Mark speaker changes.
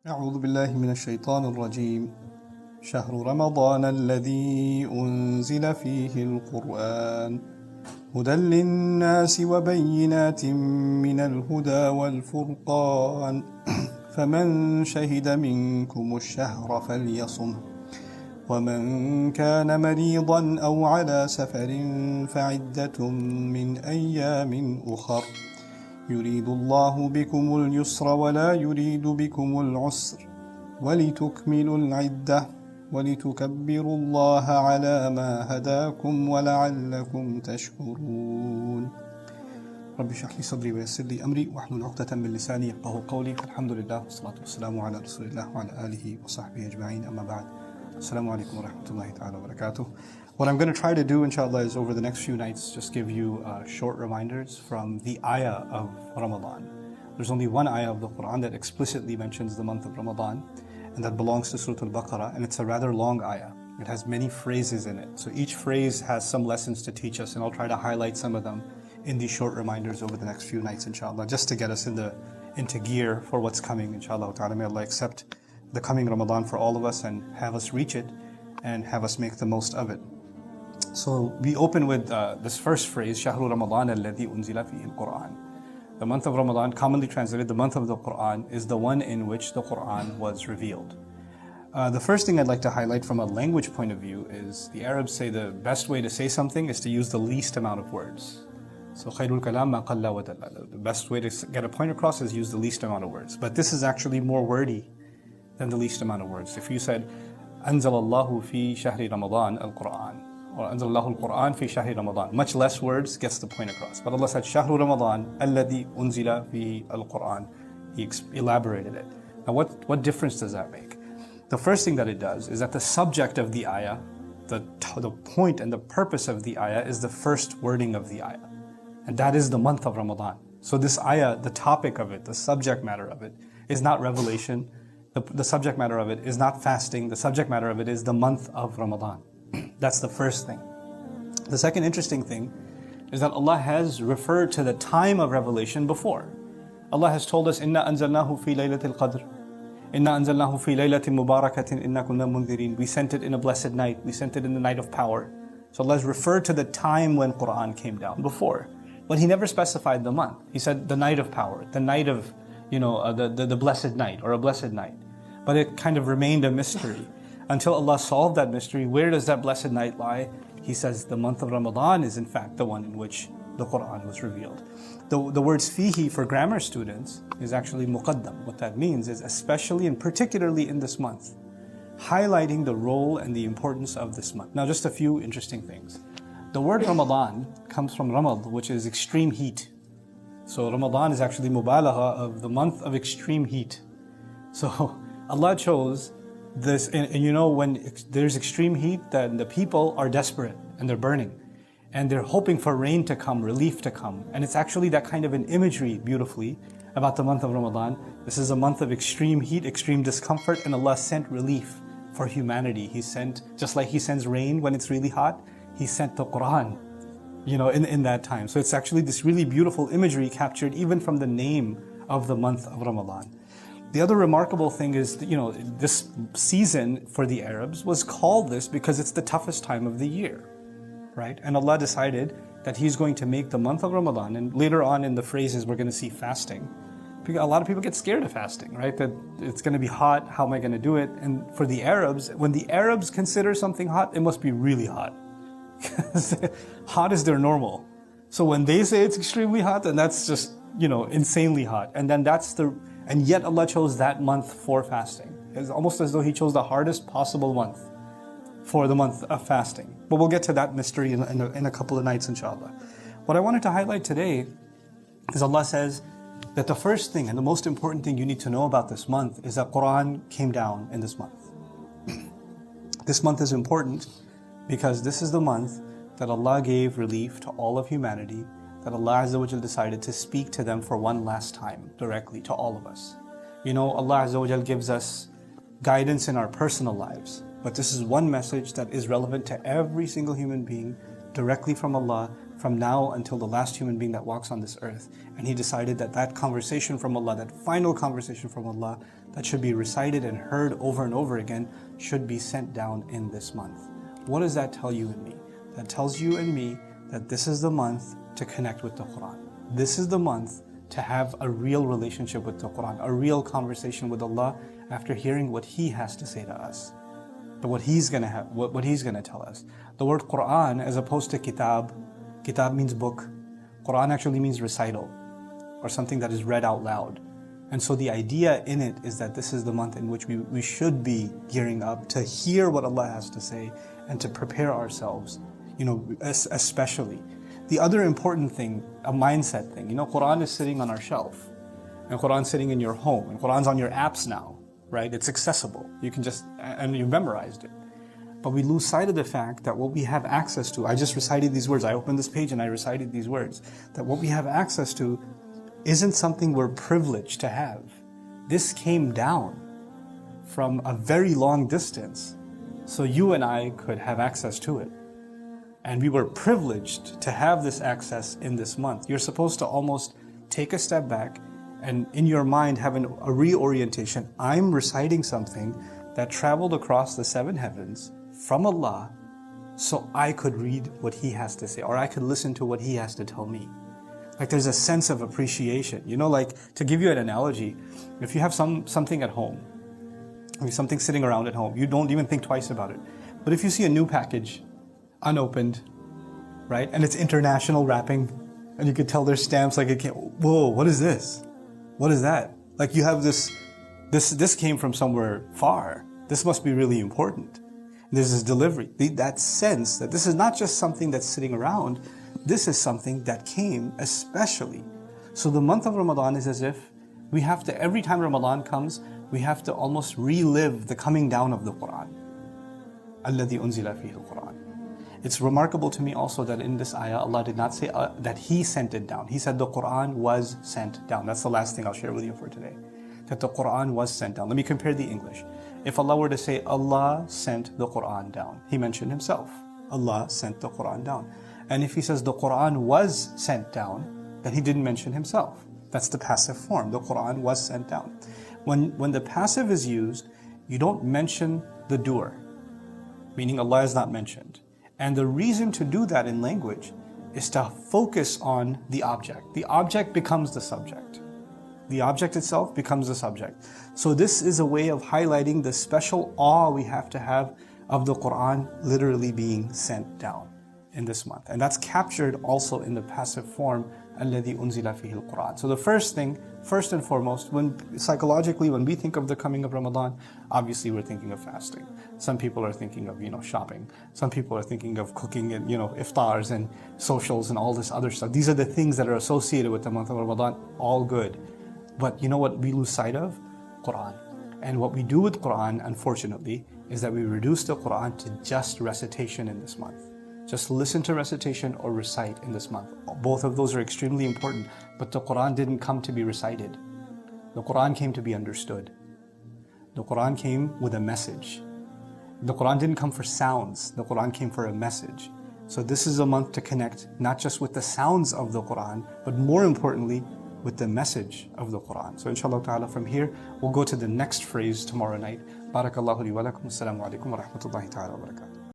Speaker 1: أعوذ بالله من الشيطان الرجيم شهر رمضان الذي أنزل فيه القرآن هدى للناس وبينات من الهدى والفرقان فمن شهد منكم الشهر فليصم ومن كان مريضا أو على سفر فعدة من أيام أخر يريد الله بكم اليسر ولا يريد بكم العسر ولتكملوا العدة ولتكبروا الله على ما هداكم ولعلكم تشكرون رب اشرح لي صدري ويسر لي أمري واحلل عقدة من لساني يفقهوا قولي الحمد لله والصلاة والسلام على رسول الله وعلى آله وصحبه أجمعين أما بعد Assalamu alaikum wa rahmatullahi ta'ala wa barakatuh. What I'm going to try to do, inshallah, is over the next few nights just give you short reminders from the ayah of Ramadan. There's only one ayah of the Quran that explicitly mentions the month of Ramadan, and that belongs to Surah Al-Baqarah, and it's a rather long ayah. It has many phrases in it. So each phrase has some lessons to teach us, and I'll try to highlight some of them in these short reminders over the next few nights, inshallah, just to get us into gear for what's coming, inshallah ta'ala. May Allah accept the coming Ramadan for all of us and have us reach it and have us make the most of it. So we open with this first phrase, شهر رمضان الذي أنزل فيه القرآن. The month of Ramadan, commonly translated the month of the Quran, is the one in which the Quran was revealed. The first thing I'd like to highlight from a language point of view is the Arabs say the best way to say something is to use the least amount of words. So خير الكلام ما قل ودل. The best way to get a point across is use the least amount of words. But this is actually more wordy than the least amount of words. If you said أنزل الله في شهر رمضان القرآن or أنزل الله القرآن في شهر رمضان, much less words gets the point across. But Allah said شهر رمضان الذي أنزل في القرآن. He elaborated it. Now what difference does that make? The first thing that it does is that the subject of the ayah, the point and the purpose of the ayah is the first wording of the ayah. And that is the month of Ramadan. So this ayah, the topic of it, the subject matter of it, is not revelation. The subject matter of it is not fasting. The subject matter of it is the month of Ramadan. That's the first thing. The second interesting thing is that Allah has referred to the time of revelation before. Allah has told us, إِنَّا أَنزَلْنَاهُ فِي لَيْلَةِ الْقَدْرِ إِنَّا أَنزَلْنَاهُ فِي لَيْلَةٍ مُبَارَكَةٍ إِنَّا كُنَّا مُنذِرِينَ. We sent it in a blessed night. We sent it in the night of power. So Allah has referred to the time when Quran came down before. But He never specified the month. He said the night of power, the night of, the blessed night or a blessed night. But it kind of remained a mystery until Allah solved that mystery. Where does that blessed night lie? He says the month of Ramadan is in fact the one in which the Quran was revealed. The words fihi for grammar students is actually muqaddam. What that means is especially and particularly in this month, highlighting the role and the importance of this month. Now just a few interesting things. The word Ramadan comes from Ramad, which is extreme heat. So Ramadan is actually mubalagha of the month of extreme heat. So Allah chose this, and when there's extreme heat, then the people are desperate and they're burning. And they're hoping for rain to come, relief to come. And it's actually that kind of an imagery, beautifully, about the month of Ramadan. This is a month of extreme heat, extreme discomfort, and Allah sent relief for humanity. He sent, just like He sends rain when it's really hot, He sent the Quran, in that time. So it's actually this really beautiful imagery captured even from the name of the month of Ramadan. The other remarkable thing is, this season for the Arabs was called this because it's the toughest time of the year, right? And Allah decided that He's going to make the month of Ramadan, and later on in the phrases we're going to see fasting. A lot of people get scared of fasting, right? That it's going to be hot, how am I going to do it? And for the Arabs, when the Arabs consider something hot, it must be really hot. Hot is their normal. So when they say it's extremely hot, then that's just, insanely hot. And then and yet Allah chose that month for fasting. It's almost as though He chose the hardest possible month for the month of fasting. But we'll get to that mystery in a couple of nights, inshallah. What I wanted to highlight today is Allah says that the first thing and the most important thing you need to know about this month is that Quran came down in this month. This month is important because this is the month that Allah gave relief to all of humanity, that Allah Azza wa Jal decided to speak to them for one last time, directly to all of us. Allah Azza wa Jal gives us guidance in our personal lives, but this is one message that is relevant to every single human being, directly from Allah, from now until the last human being that walks on this earth. And he decided that that conversation from Allah, that final conversation from Allah, that should be recited and heard over and over again, should be sent down in this month. What does that tell you and me? That tells you and me that this is the month to connect with the Quran. This is the month to have a real relationship with the Quran, a real conversation with Allah after hearing what He has to say to us. What He's gonna have, what He's gonna tell us. The word Quran, as opposed to kitab, kitab means book. Quran actually means recital, or something that is read out loud. And so the idea in it is that this is the month in which we should be gearing up to hear what Allah has to say and to prepare ourselves, especially. The other important thing, a mindset thing, Quran is sitting on our shelf, and Quran's sitting in your home, and Quran's on your apps now, right? It's accessible. You can and you've memorized it. But we lose sight of the fact that what we have access to, I just recited these words, I opened this page and I recited these words, that what we have access to isn't something we're privileged to have. This came down from a very long distance, so you and I could have access to it. And we were privileged to have this access in this month. You're supposed to almost take a step back and in your mind have a reorientation. I'm reciting something that traveled across the 7 heavens from Allah, so I could read what He has to say, or I could listen to what He has to tell me. Like there's a sense of appreciation. Like to give you an analogy, if you have something at home, something sitting around at home, you don't even think twice about it. But if you see a new package, unopened, right? And it's international wrapping, and you could tell there's stamps like whoa, what is this? What is that? Like you have this came from somewhere far. This must be really important. There's this delivery. That sense that this is not just something that's sitting around, this is something that came especially. So the month of Ramadan is as if we have to, every time Ramadan comes, we have to almost relive the coming down of the Quran. الَّذِي أُنزِلَ فِيهِ الْقُرْآنِ. It's remarkable to me also that in this ayah, Allah did not say that He sent it down. He said the Quran was sent down. That's the last thing I'll share with you for today. That the Quran was sent down. Let me compare the English. If Allah were to say, Allah sent the Quran down, He mentioned Himself. Allah sent the Quran down. And if He says the Quran was sent down, then He didn't mention Himself. That's the passive form. The Quran was sent down. When the passive is used, you don't mention the doer, meaning Allah is not mentioned. And the reason to do that in language is to focus on the object. The object becomes the subject. The object itself becomes the subject. So this is a way of highlighting the special awe we have to have of the Quran literally being sent down in this month. And that's captured also in the passive form, الَّذِي أُنزِلَ فِيهِ الْقُرْآنِ. So the first and foremost, psychologically, when we think of the coming of Ramadan, obviously we're thinking of fasting. Some people are thinking of, shopping. Some people are thinking of cooking and, iftars and socials and all this other stuff. These are the things that are associated with the month of Ramadan, all good. But you know what we lose sight of? Quran. And what we do with Quran, unfortunately, is that we reduce the Quran to just recitation in this month. Just listen to recitation or recite in this month. Both of those are extremely important, but the Quran didn't come to be recited. The Quran came to be understood. The Quran came with a message. The Quran didn't come for sounds. The Quran came for a message. So this is a month to connect not just with the sounds of the Quran, but more importantly, with the message of the Quran. So inshallah ta'ala, from here, we'll go to the next phrase tomorrow night. Barakallahu li wa lakum. Assalamu alaikum wa rahmatullahi ta'ala wa barakatuh.